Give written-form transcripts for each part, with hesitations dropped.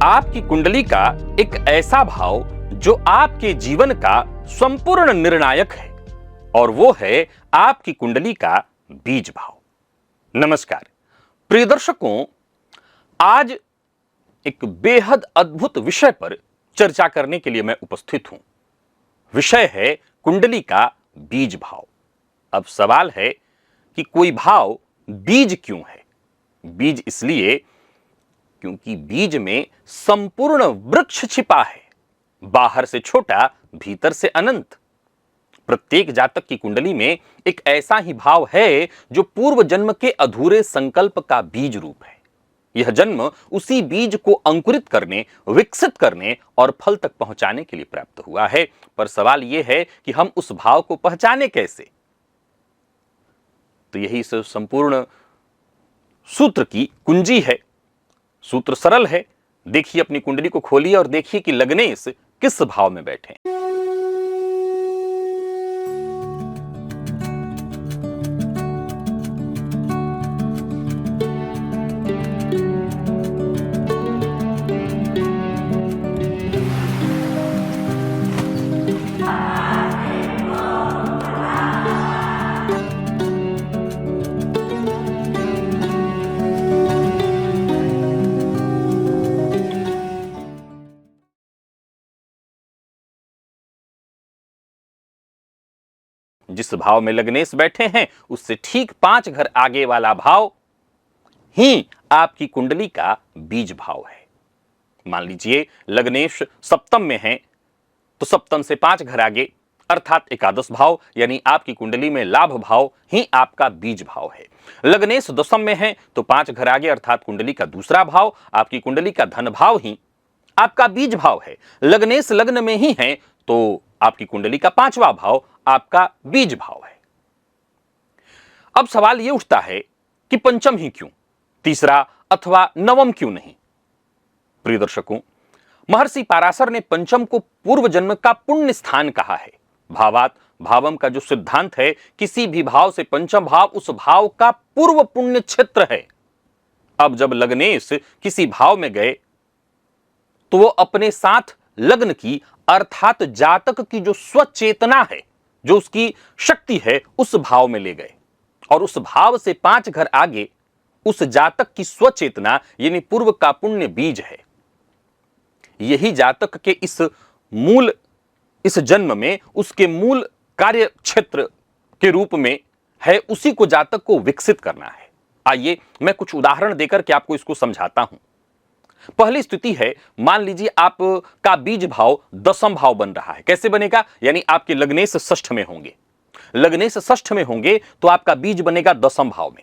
आपकी कुंडली का एक ऐसा भाव जो आपके जीवन का संपूर्ण निर्णायक है और वो है आपकी कुंडली का बीज भाव। नमस्कार प्रिय दर्शकों, आज एक बेहद अद्भुत विषय पर चर्चा करने के लिए मैं उपस्थित हूं। विषय है कुंडली का बीज भाव। अब सवाल है कि कोई भाव बीज क्यों है? बीज इसलिए क्योंकि बीज में संपूर्ण वृक्ष छिपा है, बाहर से छोटा भीतर से अनंत। प्रत्येक जातक की कुंडली में एक ऐसा ही भाव है जो पूर्व जन्म के अधूरे संकल्प का बीज रूप है। यह जन्म उसी बीज को अंकुरित करने, विकसित करने और फल तक पहुंचाने के लिए प्राप्त हुआ है। पर सवाल यह है कि हम उस भाव को पहचाने कैसे? तो यही इस संपूर्ण सूत्र की कुंजी है। सूत्र सरल है। देखिए, अपनी कुंडली को खोलिए और देखिए कि लग्नेश किस भाव में बैठे। जिस भाव में लग्नेश बैठे हैं उससे ठीक 5 घर आगे वाला भाव ही आपकी कुंडली का बीज भाव है। मान लीजिए लग्नेश सप्तम में है तो सप्तम से 5 घर आगे अर्थात एकादश भाव यानी आपकी कुंडली में लाभ भाव ही आपका बीज भाव है। लग्नेश दशम में है तो 5 घर आगे अर्थात कुंडली का दूसरा भाव आपकी कुंडली का धन भाव ही आपका बीज भाव है। लग्नेश लग्न में ही है तो आपकी कुंडली का 5वां भाव आपका बीज भाव है। अब सवाल यह उठता है कि पंचम ही क्यों, तीसरा अथवा नवम क्यों नहीं? प्रिय दर्शकों, महर्षि पाराशर ने पंचम को पूर्व जन्म का पुण्य स्थान कहा है। भावात भावम का जो सिद्धांत है, किसी भी भाव से पंचम भाव उस भाव का पूर्व पुण्य क्षेत्र है। अब जब लग्नेश किसी भाव में गए तो वो अपने साथ लग्न की अर्थात जातक की जो स्वचेतना है, जो उसकी शक्ति है, उस भाव में ले गए और उस भाव से 5 घर आगे उस जातक की स्वचेतना यानी पूर्व का पुण्य बीज है। यही जातक के इस जन्म में उसके मूल कार्य क्षेत्र के रूप में है, उसी को जातक को विकसित करना है। आइए मैं कुछ उदाहरण देकर के आपको इसको समझाता हूं। पहली स्थिति है, मान लीजिए आपका बीज भाव दशम भाव बन रहा है। कैसे बनेगा? यानी आपके लग्नेश षष्ठ में होंगे। लग्नेश षष्ठ में होंगे तो आपका बीज बनेगा दशम भाव में।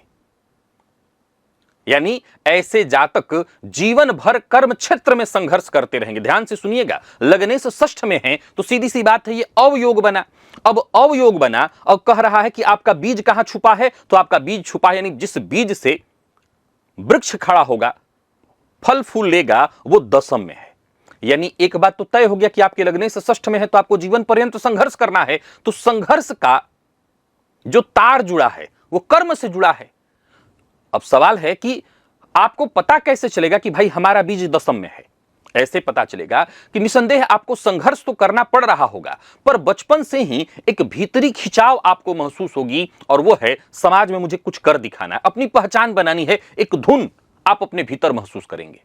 यानी ऐसे जातक जीवन भर कर्म क्षेत्र में संघर्ष करते रहेंगे। ध्यान से सुनिएगा, लग्नेश षष्ठ में है तो सीधी सी बात है, ये अवयोग बना। अब अवयोग बना और कह रहा है कि आपका बीज कहां छुपा है? तो आपका बीज छुपा है, यानी जिस बीज से वृक्ष खड़ा होगा, फल फूल लेगा, वो दशम में है। यानी एक बात तो तय हो गया कि आपके लग्नेश षष्ठ में है तो आपको जीवन पर्यंत संघर्ष करना है। तो संघर्ष का जो तार जुड़ा है वो कर्म से जुड़ा है। अब सवाल है कि आपको पता कैसे चलेगा कि भाई हमारा बीज दशम में है? ऐसे पता चलेगा कि निसंदेह आपको संघर्ष तो करना पड़ रहा होगा, पर बचपन से ही एक भीतरी खिंचाव आपको महसूस होगी और वो है समाज में मुझे कुछ कर दिखाना है, अपनी पहचान बनानी है। एक धुन आप अपने भीतर महसूस करेंगे।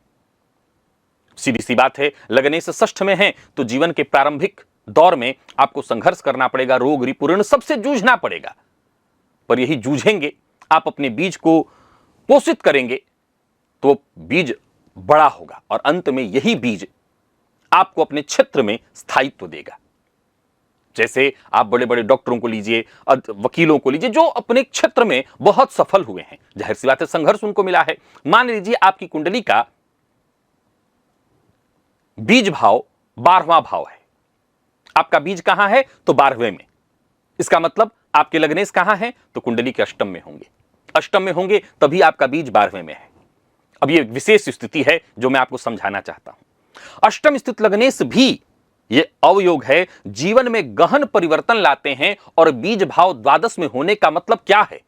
सीधी सी बात है, लग्नेश षष्ठ में है तो जीवन के प्रारंभिक दौर में आपको संघर्ष करना पड़ेगा, रोग रिपुण सबसे जूझना पड़ेगा। पर यही जूझेंगे, आप अपने बीज को पोषित करेंगे तो बीज बड़ा होगा और अंत में यही बीज आपको अपने क्षेत्र में स्थायित्व देगा। जैसे आप बड़े बड़े डॉक्टरों को लीजिए, वकीलों को लीजिए, जो अपने क्षेत्र में बहुत सफल हुए हैं, जाहिर सी बात है संघर्ष उनको मिला है। मान लीजिए आपकी कुंडली का बीज भाव 12वां भाव है। आपका बीज कहां है? तो 12वें में। इसका मतलब आपके लग्नेश कहां है? तो कुंडली के अष्टम में होंगे। अष्टम में होंगे तभी आपका बीज 12वें में है। अब यह विशेष स्थिति है जो मैं आपको समझाना चाहता हूं। अष्टम स्थित लग्नेश भी ये अवयोग है, जीवन में गहन परिवर्तन लाते हैं। और बीज भाव द्वादश में होने का मतलब क्या है?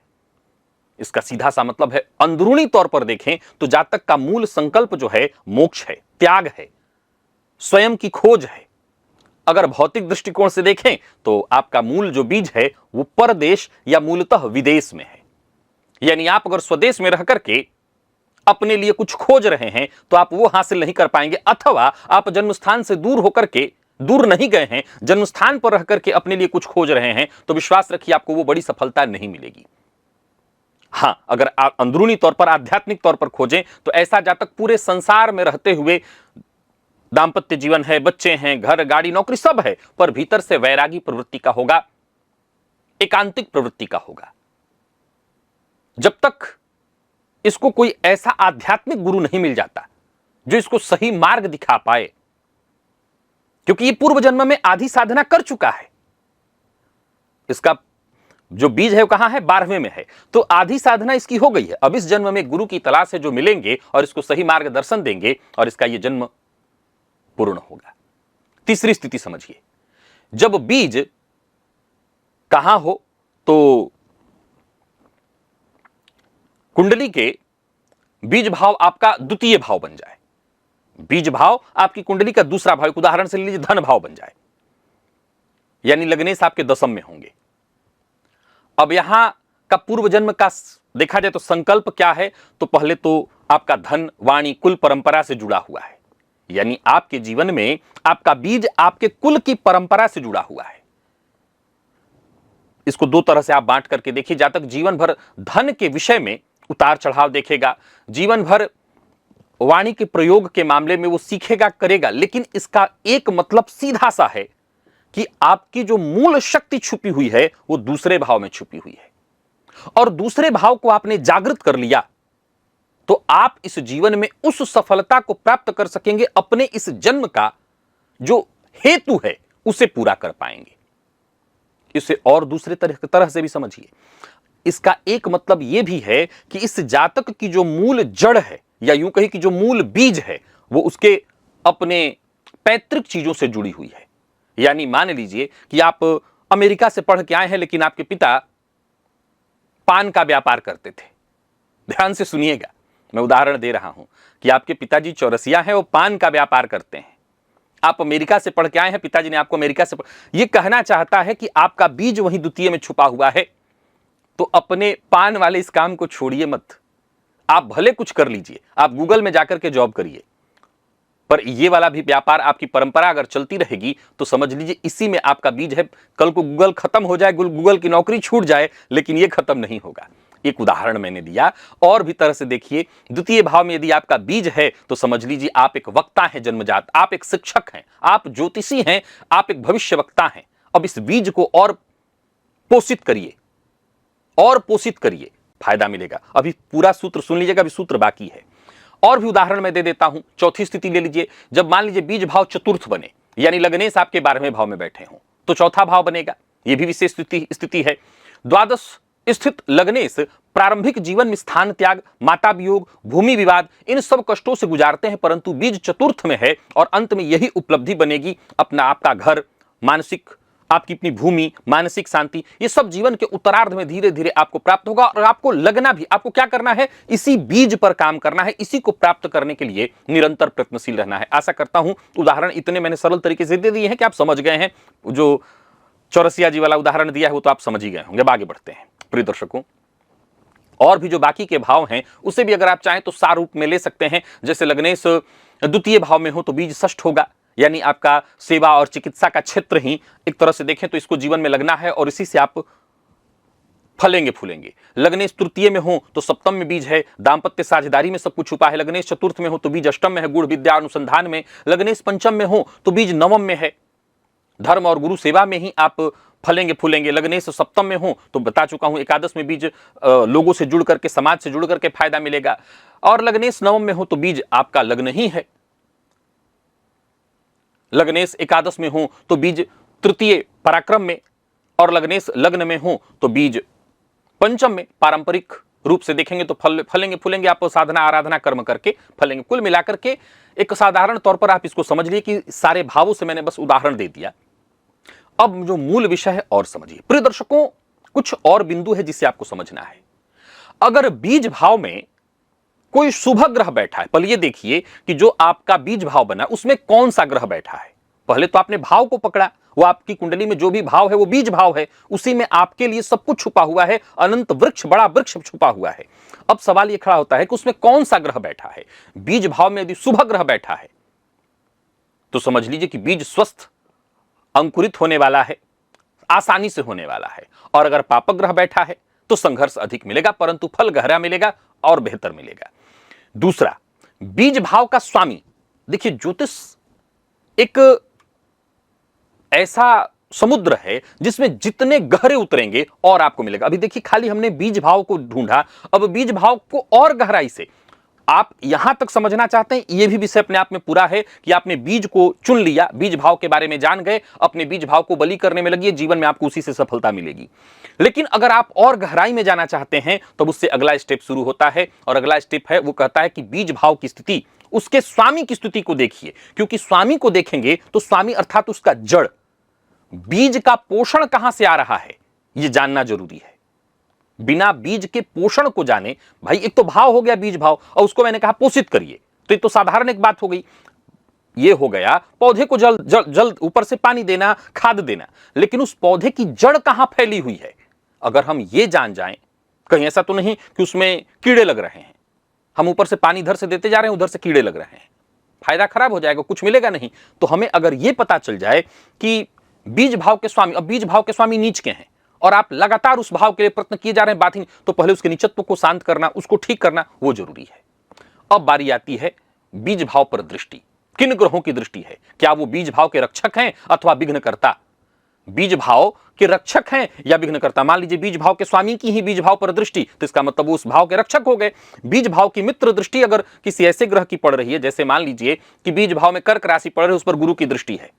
इसका सीधा सा मतलब है, अंदरूनी तौर पर देखें तो जातक का मूल संकल्प जो है मोक्ष है, त्याग है, स्वयं की खोज है। अगर भौतिक दृष्टिकोण से देखें तो आपका मूल जो बीज है वो परदेश या मूलतः विदेश में है। यानी आप अगर स्वदेश में रह करके अपने लिए कुछ खोज रहे हैं तो आप वो हासिल नहीं कर पाएंगे, अथवा आप जन्म स्थान से दूर होकर के, दूर नहीं गए हैं, जन्म स्थान पर रह करके अपने लिए कुछ खोज रहे हैं, तो विश्वास रखिए आपको वो बड़ी सफलता नहीं मिलेगी। हां, अगर आप अंदरूनी तौर पर, आध्यात्मिक तौर पर खोजें तो ऐसा जातक पूरे संसार में रहते हुए, दांपत्य जीवन है, बच्चे हैं, घर, गाड़ी, नौकरी सब है, पर भीतर से वैरागी प्रवृत्ति का होगा, एकांतिक प्रवृत्ति का होगा। जब तक इसको कोई ऐसा आध्यात्मिक गुरु नहीं मिल जाता जो इसको सही मार्ग दिखा पाए, क्योंकि ये पूर्व जन्म में आधी साधना कर चुका है, इसका जो बीज है वो कहां है, 12वें में है, तो आधी साधना इसकी हो गई है। अब इस जन्म में गुरु की तलाश है जो मिलेंगे और इसको सही मार्गदर्शन देंगे और इसका ये जन्म पूर्ण होगा। तीसरी स्थिति समझिए, जब बीज कहां हो तो कुंडली के बीज भाव आपका द्वितीय भाव बन जाए, बीज भाव आपकी कुंडली का दूसरा भाव, उदाहरण से लीजिए धन भाव बन जाए, यानी लग्नेश आपके 10वें में होंगे। अब यहां का पूर्व जन्म का देखा जाए तो संकल्प क्या है, तो पहले तो आपका धन, वाणी, कुल परंपरा से जुड़ा हुआ है, यानी आपके जीवन में आपका बीज आपके कुल की परंपरा से जुड़ा हुआ है। इसको दो तरह से आप बांट करके देखिए, जातक जीवन भर धन के विषय में उतार चढ़ाव देखेगा, जीवन भर वाणी के प्रयोग के मामले में वो सीखेगा, करेगा, लेकिन इसका एक मतलब सीधा सा है कि आपकी जो मूल शक्ति छुपी हुई है वो दूसरे भाव में छुपी हुई है, और दूसरे भाव को आपने जागृत कर लिया तो आप इस जीवन में उस सफलता को प्राप्त कर सकेंगे, अपने इस जन्म का जो हेतु है उसे पूरा कर पाएंगे। इसे और दूसरे तरह से भी समझिए, इसका एक मतलब यह भी है कि इस जातक की जो मूल जड़ है, या यूं कहीं कि जो मूल बीज है, वो उसके अपने पैतृक चीजों से जुड़ी हुई है। यानी मान लीजिए कि आप अमेरिका से पढ़ के आए हैं, लेकिन आपके पिता पान का व्यापार करते थे। ध्यान से सुनिएगा, मैं उदाहरण दे रहा हूं कि आपके पिताजी चौरसिया हैं, वो पान का व्यापार करते हैं। आप अमेरिका से पढ़ के आए हैं, पिताजी ने आपको अमेरिका से यह कहना चाहता है कि आपका बीज वहीं द्वितीय में छुपा हुआ है। तो अपने पान वाले इस काम को छोड़िए मत, आप भले कुछ कर लीजिए, आप गूगल में जाकर के जॉब करिए, पर ये वाला भी व्यापार, आपकी परंपरा अगर चलती रहेगी तो समझ लीजिए इसी में आपका बीज है। कल को गूगल खत्म हो जाए, गूगल की नौकरी छूट जाए, लेकिन ये खत्म नहीं होगा। एक उदाहरण मैंने दिया, और भी तरह से देखिए, द्वितीय भाव में यदि आपका बीज है तो समझ लीजिए आप एक वक्ता हैं जन्मजात, आप एक शिक्षक हैं, आप ज्योतिषी हैं, आप एक भविष्य वक्ता हैं। अब इस बीज को और पोषित करिए, और पोषित करिए, फायदा मिलेगा। अभी पूरा सूत्र सुन लीजिएगा, अभी सूत्र बाकी है। और भी उदाहरण मैं दे देता हूं। चौथी स्थिति ले लीजिए, जब मान लीजिए बीज भाव चतुर्थ बने, यानी लग्नेश आपके 12वें भाव में बैठे हों, तो चौथा भाव बनेगा, यह भी विशेष स्थिति है। द्वादश स्थित लग्नेश प्रारंभिक जीवन में स्थान त्याग, माता वियोग, भूमि विवाद, इन सब कष्टों से गुजारते हैं, परंतु बीज चतुर्थ में है और अंत में यही उपलब्धि बनेगी, अपना आपका घर, मानसिक आपकी अपनी भूमि, मानसिक शांति, ये सब जीवन के उत्तरार्ध में धीरे धीरे आपको प्राप्त होगा। और आपको लगना भी, आपको क्या करना है, इसी बीज पर काम करना है, इसी को प्राप्त करने के लिए निरंतर प्रयत्नशील रहना है। आशा करता हूं उदाहरण इतने मैंने सरल तरीके से दे दिए हैं कि आप समझ गए हैं। जो चौरसिया जी वाला उदाहरण दिया है वो तो आप समझ ही गए होंगे। आगे बढ़ते हैं प्रिय दर्शकों, और भी जो बाकी के भाव हैं उसे भी अगर आप चाहें तो सारूप में ले सकते हैं। जैसे लग्नेश द्वितीय भाव में हो तो बीज षष्ठ होगा, यानी आपका सेवा और चिकित्सा का क्षेत्र ही एक तरह से देखें तो इसको जीवन में लगना है और इसी से आप फलेंगे फूलेंगे। लग्नेश तृतीय में हो तो सप्तम में बीज है, दांपत्य साझेदारी में सब कुछ छुपा है। लग्नेश चतुर्थ में हो तो बीज अष्टम में है, गुण विद्या अनुसंधान में। लग्नेश पंचम में हो तो बीज नवम में है, धर्म और गुरु सेवा में ही आप फलेंगे फूलेंगे। लग्नेश सप्तम में हो तो बता चुका हूं एकादश में बीज लोगों से जुड़ करके, समाज से जुड़ करके फायदा मिलेगा। और लग्नेश नवम में हो तो बीज आपका लग्न ही है। लग्नेश एकादश में हो तो बीज तृतीय पराक्रम में, और लग्नेश लग्न में हो तो बीज पंचम में। पारंपरिक रूप से देखेंगे तो फलेंगे फूलेंगे, आप साधना आराधना कर्म करके फलेंगे। कुल मिलाकर के एक साधारण तौर पर आप इसको समझ लिए कि सारे भावों से मैंने बस उदाहरण दे दिया। अब जो मूल विषय है और समझिए प्रिय दर्शकों, कुछ और बिंदु है जिसे आपको समझना है। अगर बीज भाव में कोई शुभ ग्रह बैठा है। पहले ये देखिए कि जो आपका बीज भाव बना उसमें कौन सा ग्रह बैठा है। पहले तो आपने भाव को पकड़ा, वो आपकी कुंडली में जो भी भाव है वो बीज भाव है, उसी में आपके लिए सब कुछ छुपा हुआ है, अनंत वृक्ष, बड़ा वृक्ष छुपा हुआ है। अब सवाल ये खड़ा होता है कि उसमें कौन सा ग्रह बैठा है। बीज भाव में यदि शुभ ग्रह बैठा है तो समझ लीजिए कि बीज स्वस्थ अंकुरित होने वाला है, आसानी से होने वाला है। और अगर पापक ग्रह बैठा है तो संघर्ष अधिक मिलेगा, परंतु फल गहरा मिलेगा और बेहतर मिलेगा। दूसरा, बीज भाव का स्वामी, देखिए ज्योतिष एक ऐसा समुद्र है जिसमें जितने गहरे उतरेंगे और आपको मिलेगा। अभी देखिए खाली हमने बीज भाव को ढूंढा, अब बीज भाव को और गहराई से आप यहां तक समझना चाहते हैं, यह भी विषय अपने आप में पूरा है कि आपने बीज को चुन लिया, बीज भाव के बारे में जान गए, अपने बीज भाव को बलि करने में लगी, जीवन में आपको उसी से सफलता मिलेगी। लेकिन अगर आप और गहराई में जाना चाहते हैं तब उससे अगला स्टेप शुरू होता है, और अगला स्टेप है वो कहता है कि बीज भाव की स्थिति, उसके स्वामी की स्थिति को देखिए, क्योंकि स्वामी को देखेंगे तो स्वामी अर्थात उसका जड़, बीज का पोषण कहां से आ रहा है यह जानना जरूरी है। बिना बीज के पोषण को जाने, भाई एक तो भाव हो गया बीज भाव, और उसको मैंने कहा पोषित करिए, तो ये तो साधारण एक बात हो गई। ये हो गया पौधे को जल्द ऊपर से पानी देना, खाद देना, लेकिन उस पौधे की जड़ कहां फैली हुई है अगर हम ये जान जाएं, कहीं ऐसा तो नहीं कि उसमें कीड़े लग रहे हैं, हम ऊपर से पानी इधर से देते जा रहे हैं, उधर से कीड़े लग रहे हैं, फायदा खराब हो जाएगा, कुछ मिलेगा नहीं। तो हमें अगर यह पता चल जाए कि बीज भाव के स्वामी, अब बीज भाव के स्वामी नीच के हैं और आप लगातार उस भाव के लिए प्रयत्न किए जा रहे हैं, बात ही नहीं, तो पहले उसके नीचत्व को शांत करना, उसको ठीक करना वो जरूरी है। अब बारी आती है बीज भाव पर दृष्टि, किन ग्रहों की दृष्टि है, क्या वो बीज भाव के रक्षक हैं अथवा विघ्नकर्ता, बीज भाव के रक्षक हैं या विघ्नकर्ता। मान लीजिए बीज भाव के स्वामी की ही बीज भाव पर दृष्टि, तो इसका मतलब वो उस भाव के रक्षक हो गए। बीज भाव की मित्र दृष्टि अगर किसी ऐसे ग्रह की पड़ रही है, जैसे मान लीजिए कि बीज भाव में कर्क राशि पड़ रही है, उस पर गुरु की दृष्टि है,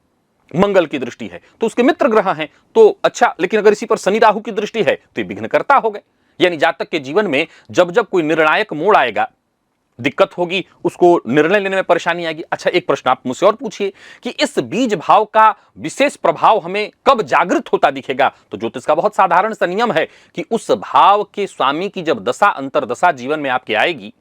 मंगल की दृष्टि है, तो उसके मित्र ग्रह हैं तो अच्छा, लेकिन अगर इसी पर शनि राहु की दृष्टि है तो ये विघ्नकर्ता हो गए। यानी जातक के जीवन में जब जब कोई निर्णायक मोड़ आएगा, दिक्कत होगी, उसको निर्णय लेने में परेशानी आएगी। अच्छा, एक प्रश्न आप मुझसे और पूछिए कि इस बीज भाव का विशेष प्रभाव हमें कब जागृत होता दिखेगा, तो ज्योतिष का बहुत साधारण सा नियम है कि उस भाव के स्वामी की जब दशा अंतरदशा जीवन में आपके आएगी,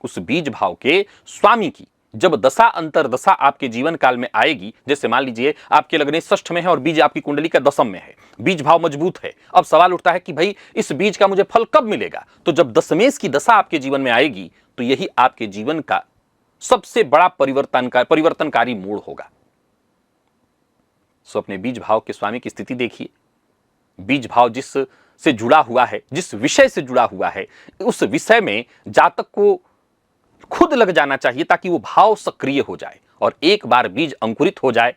उस बीज भाव के स्वामी की जब दशा अंतरदशा आपके जीवन काल में आएगी, जैसे मान लीजिए आपके लग्नेश षष्ठ में है और बीज आपकी कुंडली का दशम में है, बीज भाव मजबूत है, अब सवाल उठता है कि भाई इस बीज का मुझे फल कब मिलेगा, तो जब दशमेश की दशा आपके जीवन में आएगी तो यही आपके जीवन का सबसे बड़ा परिवर्तनकारी मोड़ होगा। सो अपने बीज भाव के स्वामी की स्थिति देखिए, बीज भाव जिस से जुड़ा हुआ है, जिस विषय से जुड़ा हुआ है, उस विषय में जातक को खुद लग जाना चाहिए ताकि वो भाव सक्रिय हो जाए, और एक बार बीज अंकुरित हो जाए,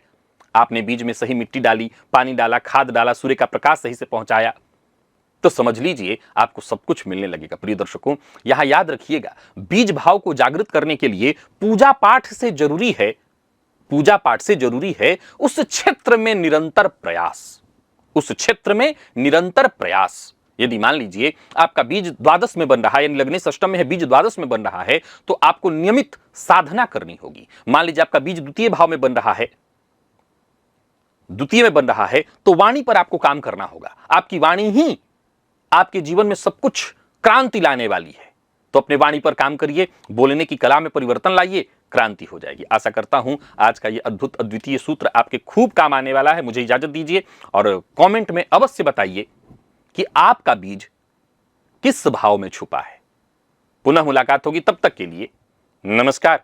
आपने बीज में सही मिट्टी डाली, पानी डाला, खाद डाला, सूर्य का प्रकाश सही से पहुंचाया, तो समझ लीजिए आपको सब कुछ मिलने लगेगा। प्रिय दर्शकों, यहां याद रखिएगा, बीज भाव को जागृत करने के लिए पूजा पाठ से जरूरी है, पूजा पाठ से जरूरी है उस क्षेत्र में निरंतर प्रयास, उस क्षेत्र में निरंतर प्रयास। यदि मान लीजिए आपका बीज द्वादश में बन रहा है, यानी लग्नेश अष्टम में है, बीज द्वादश में बन रहा है, तो आपको नियमित साधना करनी होगी। मान लीजिए आपका बीज द्वितीय भाव में बन रहा है, द्वितीय में बन रहा है, तो वाणी पर आपको काम करना होगा। आपकी वाणी ही आपके जीवन में सब कुछ क्रांति लाने वाली है, तो अपने वाणी पर काम करिए, बोलने की कला में परिवर्तन लाइए, क्रांति हो जाएगी। आशा करता हूं आज का ये अद्भुत अद्वितीय सूत्र आपके खूब काम आने वाला है। मुझे इजाजत दीजिए और कमेंट में अवश्य बताइए कि आपका बीज किस भाव में छुपा है। पुनः मुलाकात होगी, तब तक के लिए नमस्कार।